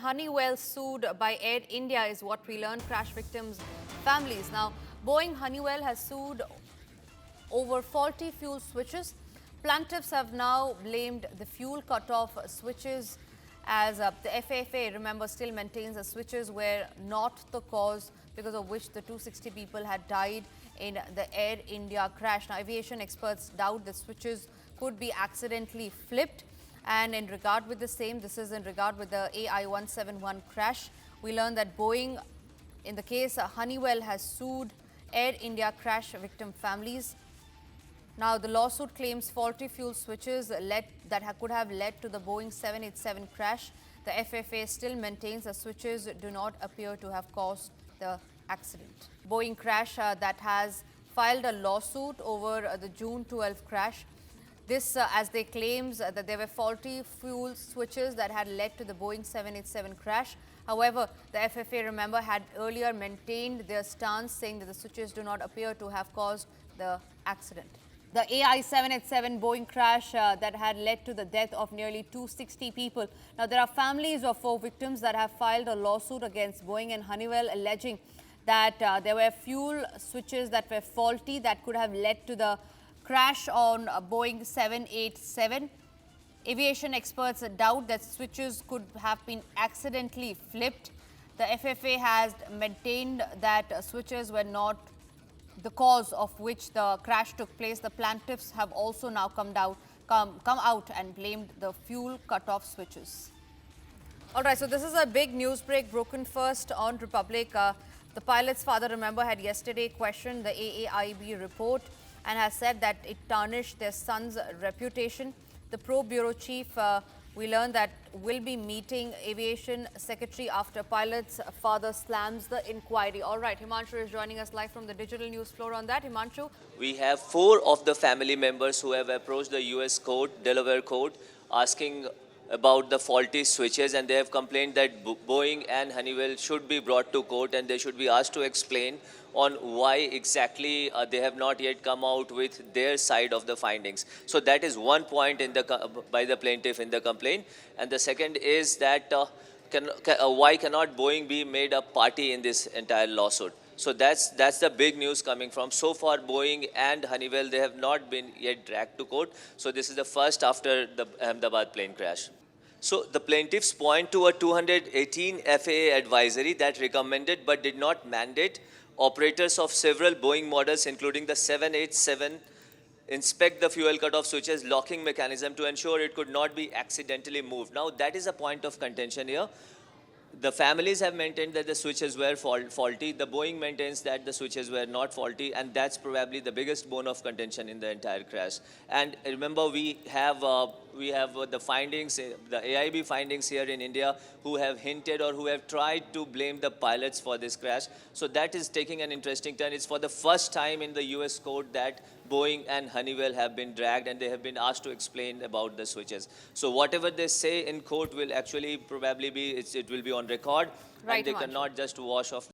Honeywell sued by Air India is what we learned, crash victims' families. Now, Boeing Honeywell has sued over faulty fuel switches. Plaintiffs have now blamed the fuel cutoff switches as the FAA, remember, still maintains the switches were not the cause because of which the 260 people had died in the Air India crash. Now, aviation experts doubt the switches could be accidentally flipped. And in regard with the same, this is in regard with the AI-171 crash. We learned that Boeing, in the case Honeywell, has sued Air India crash victim families. Now, the lawsuit claims faulty fuel switches could have led to the Boeing 787 crash. The FAA still maintains the switches do not appear to have caused the accident. Boeing crash that has filed a lawsuit over the June 12 crash. This, as they claims that there were faulty fuel switches that had led to the Boeing 787 crash. However, the FAA, remember, had earlier maintained their stance, saying that the switches do not appear to have caused the accident. The AI-787 Boeing crash that had led to the death of nearly 260 people. Now, there are families of 4 victims that have filed a lawsuit against Boeing and Honeywell, alleging that there were fuel switches that were faulty that could have led to the crash on Boeing 787. Aviation experts doubt that switches could have been accidentally flipped. The FAA has maintained that switches were not the cause of which the crash took place. The plaintiffs have also now come out and blamed the fuel cutoff switches. All right, so this is a big news break broken first on Republic. The pilot's father, remember, had yesterday questioned the AAIB report and has said that it tarnished their son's reputation. The probe bureau chief, we learned that will be meeting aviation secretary after pilot's father slams the inquiry. All right, Himanshu is joining us live from the digital news floor on that. Himanshu? We have 4 of the family members who have approached the US court, Delaware court, asking about the faulty switches, and they have complained that Boeing and Honeywell should be brought to court and they should be asked to explain on why exactly they have not yet come out with their side of the findings. So that is one point by the plaintiff in the complaint. And the second is that why cannot Boeing be made a party in this entire lawsuit? So that's the big news coming from. So far, Boeing and Honeywell, they have not been yet dragged to court. So this is the first after the Ahmedabad plane crash. So the plaintiffs point to a 2018 FAA advisory that recommended but did not mandate operators of several Boeing models, including the 787, inspect the fuel cutoff switches locking mechanism to ensure it could not be accidentally moved. Now, that is a point of contention here. The families have maintained that the switches were faulty. The Boeing maintains that the switches were not faulty, and that's probably the biggest bone of contention in the entire crash. And remember, we have the findings, the AIB findings here in India, who have hinted or who have tried to blame the pilots for this crash. So that is taking an interesting turn. It's for the first time in the US court that Boeing and Honeywell have been dragged and they have been asked to explain about the switches. So whatever they say in court will actually probably be, it will be on record, right, and they cannot just wash off